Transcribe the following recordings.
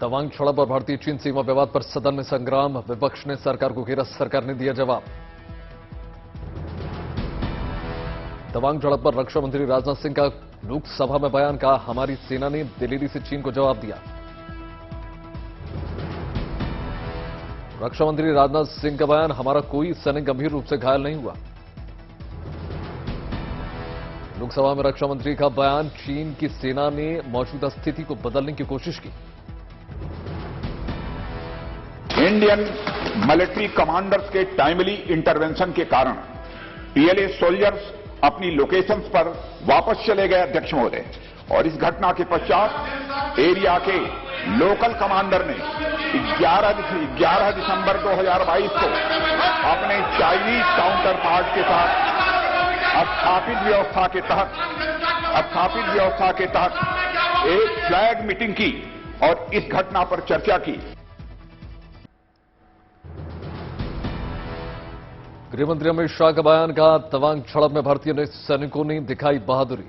तवांग झड़प और भारतीय चीन सीमा विवाद पर सदन में संग्राम, विपक्ष ने सरकार को घेरा, सरकार ने दिया जवाब। तवांग झड़प पर रक्षा मंत्री राजनाथ सिंह का लोकसभा में बयान, कहा हमारी सेना ने दिल्ली से चीन को जवाब दिया। रक्षा मंत्री राजनाथ सिंह का बयान, हमारा कोई सैनिक गंभीर रूप से घायल नहीं हुआ। लोकसभा में रक्षा मंत्री का बयान, चीन की सेना ने मौजूदा स्थिति को बदलने की कोशिश की। इंडियन मिलिट्री कमांडर्स के टाइमली इंटरवेंशन के कारण पीएलए सोल्जर्स अपनी लोकेशंस पर वापस चले गए अध्यक्ष महोदय, और इस घटना के पश्चात एरिया के लोकल कमांडर ने 11 दिसंबर 2022 को अपने चाइनीज काउंटर पार्ट के साथ स्थापित व्यवस्था के तहत एक फ्लैग मीटिंग की और इस घटना पर चर्चा की। गृहमंत्री अमित शाह का बयान, कहा तवांग झड़प में भारतीय सैनिकों ने दिखाई बहादुरी।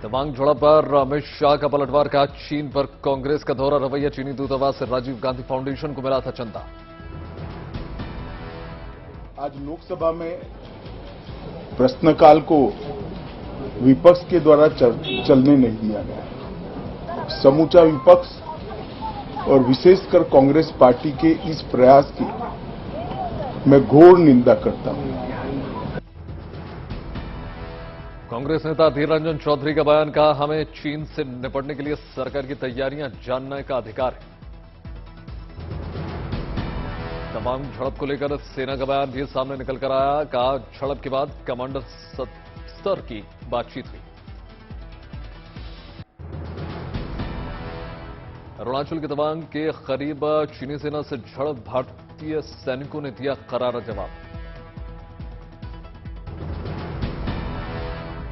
तवांग झड़प पर अमित शाह का पलटवार, कहा चीन पर कांग्रेस का दोहरा रवैया, चीनी दूतावास से राजीव गांधी फाउंडेशन को मिला था चंदा। आज लोकसभा में प्रश्नकाल को विपक्ष के द्वारा चलने नहीं दिया गया। समूचा विपक्ष और विशेषकर कांग्रेस पार्टी के इस प्रयास की मैं घोर निंदा करता हूं। कांग्रेस नेता अधीर रंजन चौधरी का बयान, कहा हमें चीन से निपटने के लिए सरकार की तैयारियां जानने का अधिकार है। तवांग झड़प को लेकर सेना का बयान भी सामने निकल कर आया, कहा झड़प के बाद कमांडर स्तर की बातचीत हुई। अरुणाचल के तवांग के करीब चीनी सेना से झड़प, भारतीय सैनिकों ने दिया करारा जवाब।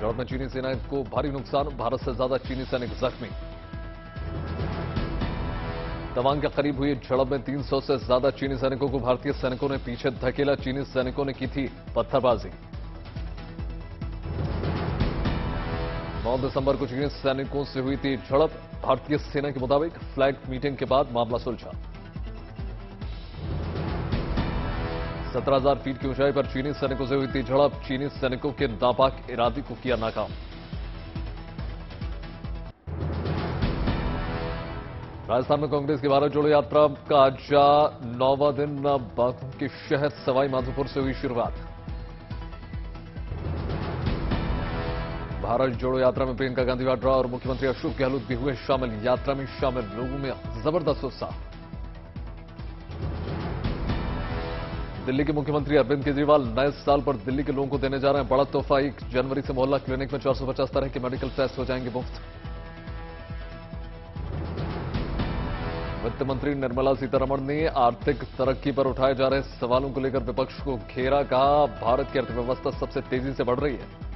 झड़प में चीनी सेना को भारी नुकसान, भारत से ज्यादा चीनी सैनिक जख्मी। तवांग के करीब हुई झड़प में 300 से ज्यादा चीनी सैनिकों को भारतीय सैनिकों ने पीछे धकेला, चीनी सैनिकों ने की थी पत्थरबाजी। 9 दिसंबर को चीनी सैनिकों से हुई थी झड़प, भारतीय सेना के मुताबिक फ्लैग मीटिंग के बाद मामला सुलझा। 17,000 फीट की ऊंचाई पर चीनी सैनिकों से हुई थी झड़प, चीनी सैनिकों के नापाक इरादे को किया नाकाम। राजस्थान में कांग्रेस की भारत जोड़ो यात्रा का आज 9वां दिन बागों के शहर सवाई माधोपुर से हुई शुरुआत। भारत जोड़ो यात्रा में प्रियंका गांधी वाड्रा और मुख्यमंत्री अशोक गहलोत भी हुए शामिल। यात्रा में शामिल लोगों में जबरदस्त उत्साह। दिल्ली के मुख्यमंत्री अरविंद केजरीवाल नए साल पर दिल्ली के लोगों को देने जा रहे हैं बड़ा तोहफा। 1 जनवरी से मोहल्ला क्लिनिक में 450 तरह के मेडिकल टेस्ट हो जाएंगे मुफ्त। वित्त मंत्री निर्मला सीतारमण ने आर्थिक तरक्की पर उठाए जा रहे सवालों को लेकर विपक्ष को घेरा, कहा भारत की अर्थव्यवस्था सबसे तेजी से बढ़ रही है।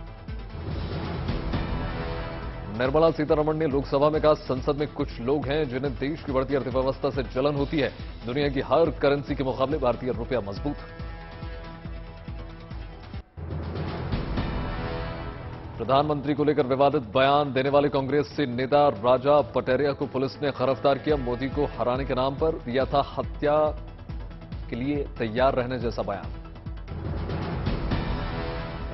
निर्मला सीतारमण ने लोकसभा में कहा, संसद में कुछ लोग हैं जिन्हें देश की बढ़ती अर्थव्यवस्था से जलन होती है। दुनिया की हर करेंसी के मुकाबले भारतीय रुपया मजबूत। प्रधानमंत्री को लेकर विवादित बयान देने वाले कांग्रेस से नेता राजा पटेरिया को पुलिस ने गिरफ्तार किया। मोदी को हराने के नाम पर दिया था हत्या के लिए तैयार रहने जैसा बयान।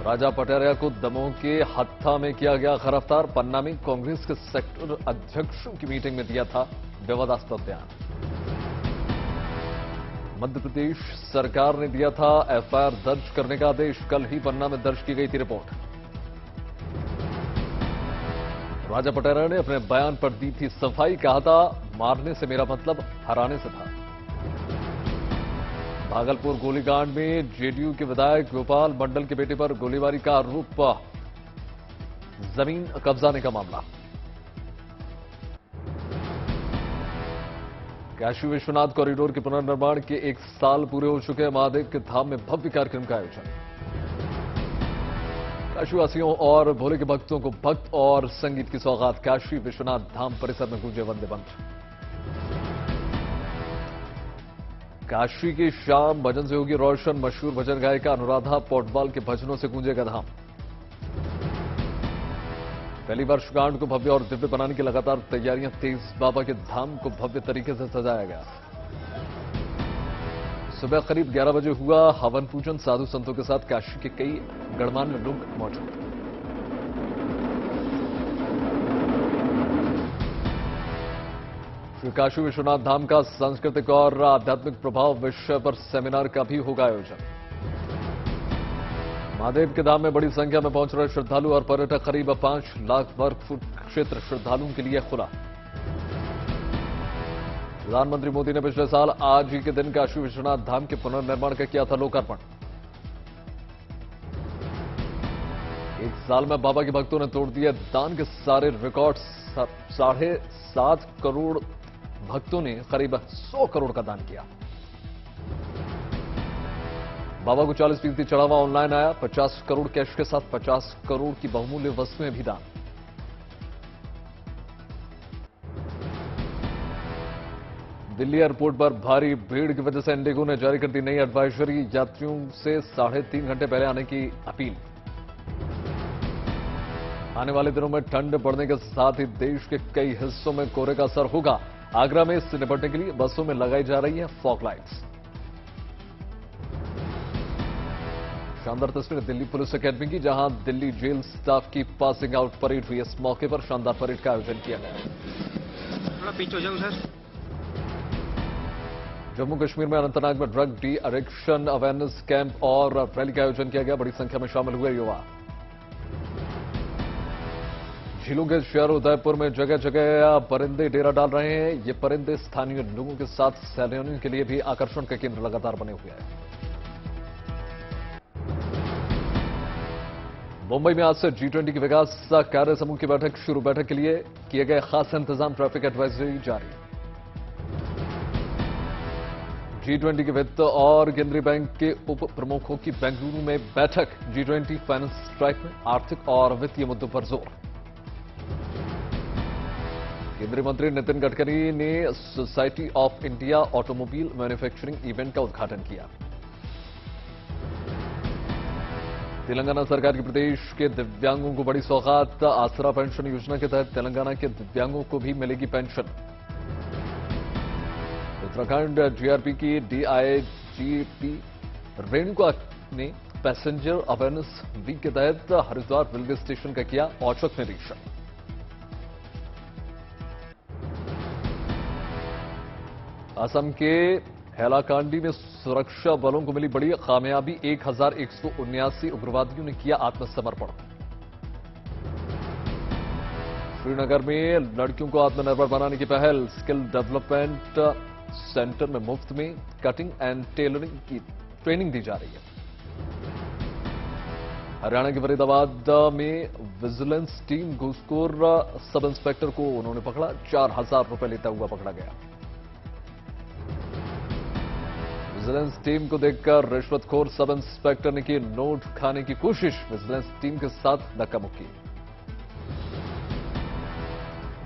राजा पटेरिया को दमोह के हत्था में किया गया गिरफ्तार। पन्ना में कांग्रेस के सेक्टर अध्यक्षों की मीटिंग में दिया था विवादास्पद बयान। मध्य प्रदेश सरकार ने दिया था एफआईआर दर्ज करने का आदेश। कल ही पन्ना में दर्ज की गई थी रिपोर्ट। राजा पटेरिया ने अपने बयान पर दी थी सफाई, कहा था मारने से मेरा मतलब हराने से था। भागलपुर गोलीकांड में जेडीयू के विधायक गोपाल मंडल के बेटे पर गोलीबारी का आरोप, जमीन कब्जाने का मामला। काशी विश्वनाथ कॉरिडोर के पुनर्निर्माण के 1 साल पूरे हो चुके हैं। महादेव के धाम में भव्य कार्यक्रम का आयोजन। काशीवासियों और भोले के भक्तों को भक्त और संगीत की सौगात। काशी विश्वनाथ धाम परिसर में गूंजे वंदे मंत्र। काशी की शाम भजन से होगी रोशन। मशहूर भजन गायिका अनुराधा पौडवाल के भजनों से गूंजेगा धाम। पहली वर्षगांठ को भव्य और दिव्य बनाने की लगातार तैयारियां तेज। बाबा के धाम को भव्य तरीके से सजाया गया। सुबह करीब 11 बजे हुआ हवन पूजन। साधु संतों के साथ काशी के कई गणमान्य लोग मौजूद। श्री काशी विश्वनाथ धाम का सांस्कृतिक और आध्यात्मिक प्रभाव विषय पर सेमिनार का भी होगा आयोजन। महादेव के धाम में बड़ी संख्या में पहुंच रहे श्रद्धालु और पर्यटक। करीब 5 लाख वर्ग फुट क्षेत्र श्रद्धालुओं के लिए खुला। प्रधानमंत्री मोदी ने पिछले साल आज ही के दिन काशी विश्वनाथ धाम के पुनर्निर्माण का किया था लोकार्पण। एक साल में बाबा के भक्तों ने तोड़ दिए दान के सारे रिकॉर्ड। 7.5 करोड़ भक्तों ने करीब 100 करोड़ का दान किया। बाबा को 40% चढ़ावा ऑनलाइन आया। 50 करोड़ कैश के साथ 50 करोड़ की बहुमूल्य वस्तुएं भी दान। दिल्ली एयरपोर्ट पर भारी भीड़ की वजह से इंडिगो ने जारी कर दी नई एडवाइजरी। यात्रियों से 3.5 घंटे पहले आने की अपील। आने वाले दिनों में ठंड बढ़ने के साथ ही देश के कई हिस्सों में कोहरे का असर होगा। आगरा में इससे निपटने के लिए बसों में लगाई जा रही है फॉग लाइट्स। शानदार तस्वीर दिल्ली पुलिस एकेडमी की, जहां दिल्ली जेल स्टाफ की पासिंग आउट परेड हुई। इस मौके पर शानदार परेड का आयोजन किया गया। थोड़ा पीछे हो जाओ सर। जम्मू कश्मीर में अनंतनाग में drug de addiction awareness camp और रैली का आयोजन किया गया। बड़ी संख्या में शामिल हुए युवा। झीलों के शहर उदयपुर में जगह जगह परिंदे डेरा डाल रहे हैं। ये परिंदे स्थानीय लोगों के साथ सैलानियों के लिए भी आकर्षण का केंद्र लगातार बने हुए हैं। मुंबई में आज से G20 की विकास कार्य समूह की बैठक शुरू। बैठक के लिए किए गए खास इंतजाम। ट्रैफिक एडवाइजरी जारी। G20 के वित्त और केंद्रीय बैंक के उप प्रमुखों की बेंगलुरु में बैठक। G20 फाइनेंस ट्रैक में आर्थिक और वित्तीय मुद्दों पर जोर। केंद्रीय मंत्री नितिन गडकरी ने society of India automobile manufacturing event का उद्घाटन किया। तेलंगाना सरकार की प्रदेश के दिव्यांगों को बड़ी सौगात। आसरा पेंशन योजना के तहत तेलंगाना के दिव्यांगों को भी मिलेगी पेंशन। उत्तराखंड जीआरपी की डीआईजीपी रेणुका ने पैसेंजर अवेयरनेस वीक के तहत हरिद्वार रेलवे स्टेशन का किया औचक निरीक्षण। असम के हैलाकांडी में सुरक्षा बलों को मिली बड़ी कामयाबी। 1179 उग्रवादियों ने किया आत्मसमर्पण। श्रीनगर में लड़कियों को आत्मनिर्भर बनाने की पहल। स्किल डेवलपमेंट सेंटर में मुफ्त में कटिंग एंड टेलरिंग की ट्रेनिंग दी जा रही है। हरियाणा के फरीदाबाद में विजिलेंस टीम घूसखोर सब इंस्पेक्टर को उन्होंने पकड़ा। 4000 रुपए लेता हुआ पकड़ा गया। विजिलेंस टीम को देखकर रिश्वतखोर सब इंस्पेक्टर ने की नोट खाने की कोशिश। विजिलेंस टीम के साथ धक्का-मुक्की।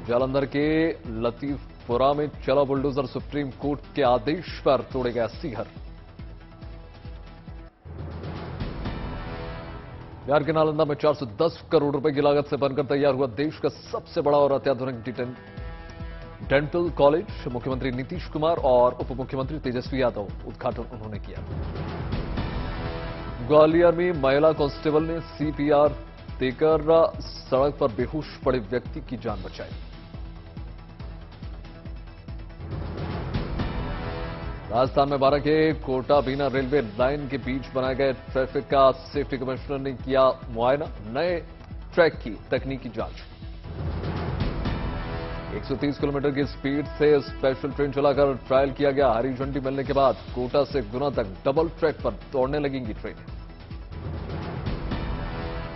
जालंधर के लतीफपुरा में चला बुलडोजर। सुप्रीम कोर्ट के आदेश पर तोड़े गया सीहर। बिहार के नालंदा में 410 करोड़ रुपए की लागत से बनकर तैयार हुआ देश का सबसे बड़ा और अत्याधुनिक डेंटल कॉलेज। मुख्यमंत्री नीतीश कुमार और उप मुख्यमंत्री तेजस्वी यादव उद्घाटन उन्होंने किया। ग्वालियर में महिला कांस्टेबल ने सीपीआर देकर सड़क पर बेहोश पड़े व्यक्ति की जान बचाई। राजस्थान में 12 के कोटा बीना रेलवे लाइन के बीच बनाए गए ट्रैफिक का सेफ्टी कमिश्नर ने किया मुआयना। नए ट्रैक की तकनीकी जांच। 130 किलोमीटर की स्पीड से स्पेशल ट्रेन चलाकर ट्रायल किया गया। हरी झंडी मिलने के बाद कोटा से गुना तक डबल ट्रैक पर दौड़ने लगेंगी ट्रेन।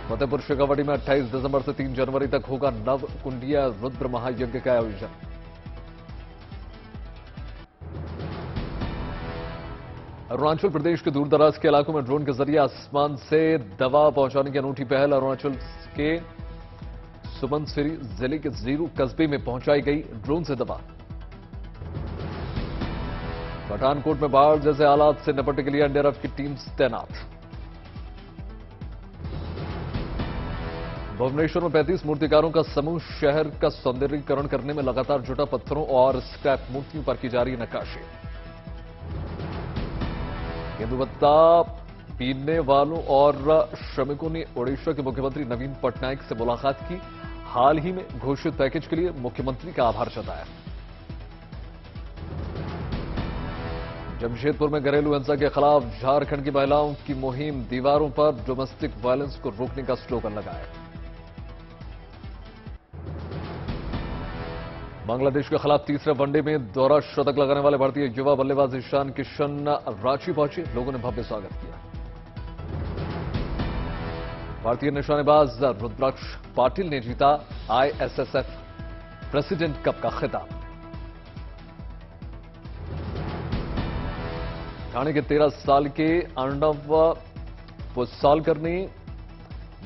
फतेहपुर शेखावाटी में 28 दिसंबर से 3 जनवरी तक होगा नव कुंडिया रुद्र महायज्ञ का आयोजन। अरुणाचल प्रदेश के दूरदराज के इलाकों में ड्रोन के जरिए आसमान से दवा पहुंचाने की अनूठी पहल। अरुणाचल के सुबनसिरी जिले के जीरू कस्बे में पहुंचाई गई ड्रोन से दवा। पठानकोट में बाढ़ जैसे हालात से निपटने के लिए एनडीआरएफ की टीम तैनात। भुवनेश्वर में 35 मूर्तिकारों का समूह शहर का सौंदर्यीकरण करने में लगातार जुटा। पत्थरों और स्क्रैप मूर्तियों पर की जा रही नक्काशी। तेंदुपत्ता पीने वालों और श्रमिकों ने ओडिशा के मुख्यमंत्री नवीन पटनायक से मुलाकात की। हाल ही में घोषित पैकेज के लिए मुख्यमंत्री का आभार जताया। जमशेदपुर में घरेलू हिंसा के खिलाफ झारखंड की महिलाओं की मुहिम। दीवारों पर डोमेस्टिक वायलेंस को रोकने का स्लोगन लगाया। बांग्लादेश के खिलाफ तीसरे वनडे में दोहरा शतक लगाने वाले भारतीय युवा बल्लेबाज ईशान किशन रांची पहुंचे। लोगों ने भव्य स्वागत किया। भारतीय निशानेबाज रुद्राक्ष पाटिल ने जीता आईएसएसएफ प्रेसिडेंट कप का खिताब। ठाणे के 13 साल के अर्णव पुसालकर ने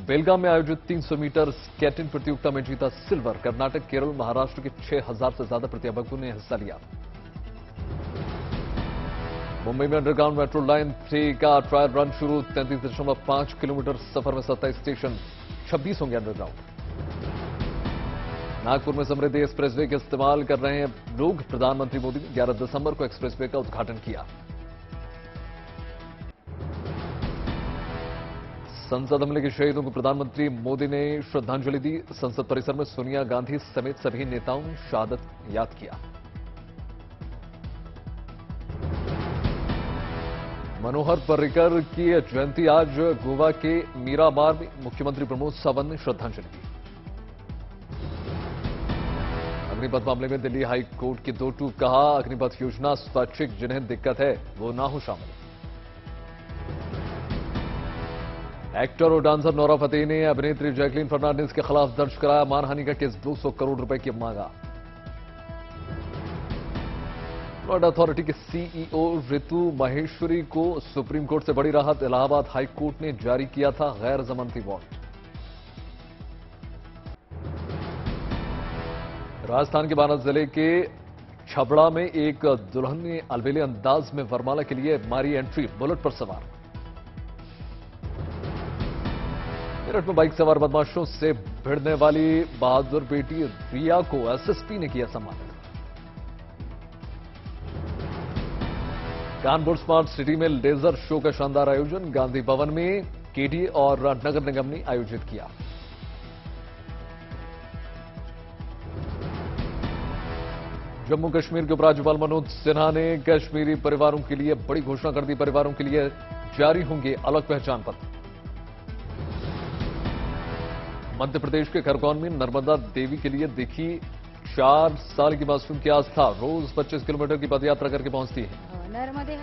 बेलगाम में आयोजित 300 मीटर स्केटिंग प्रतियोगिता में जीता सिल्वर। कर्नाटक, केरल, महाराष्ट्र के 6000 से ज्यादा प्रतिभागियों ने हिस्सा लिया। मुंबई में अंडरग्राउंड मेट्रो लाइन 3 का ट्रायल रन शुरू। 33.5 किलोमीटर सफर में 27 स्टेशन, 26 होंगे अंडरग्राउंड। नागपुर में समृद्धि एक्सप्रेसवे के इस्तेमाल कर रहे हैं लोग। प्रधानमंत्री मोदी ने 11 दिसंबर को एक्सप्रेसवे का उद्घाटन किया। संसद हमले के शहीदों को प्रधानमंत्री मोदी ने श्रद्धांजलि दी। संसद परिसर में सोनिया गांधी समेत सभी नेताओं ने शहादत याद किया। मनोहर पर्रिकर की जयंती आज। गोवा के मीरामार में मुख्यमंत्री प्रमोद सावंत ने श्रद्धांजलि दी। अग्निपथ मामले में दिल्ली हाई कोर्ट की 2 टूक। कहा, अग्निपथ योजना स्वैच्छिक, जिन्हें दिक्कत है वो ना हो शामिल। एक्टर और डांसर नोरा फतेही ने अभिनेत्री जैकलीन फर्नांडिस के खिलाफ दर्ज कराया मानहानि का केस। 200 करोड़ रुपए की मांगा। फ्लड अथॉरिटी के सीईओ ऋतु महेश्वरी को सुप्रीम कोर्ट से बड़ी राहत। इलाहाबाद हाई कोर्ट ने जारी किया था गैर जमानती वारंट। राजस्थान के बारां जिले के छबड़ा में एक दुल्हन ने अलबेले अंदाज में वरमाला के लिए मारी एंट्री। बुलेट पर सवार। मेरठ में बाइक सवार बदमाशों से भिड़ने वाली बहादुर बेटी रिया को एसएसपी ने किया सम्मानित। कानपुर स्मार्ट सिटी में लेजर शो का शानदार आयोजन। गांधी भवन में केडीए और नगर निगम ने आयोजित किया। जम्मू कश्मीर के उपराज्यपाल मनोज सिन्हा ने कश्मीरी परिवारों के लिए बड़ी घोषणा कर दी। परिवारों के लिए जारी होंगे अलग पहचान पत्र। मध्य प्रदेश के खरगोन में नर्मदा देवी के लिए दिखी 4 साल की मासूम की आस्था। रोज 25 किलोमीटर की पदयात्रा करके पहुंचती है। नर्मदे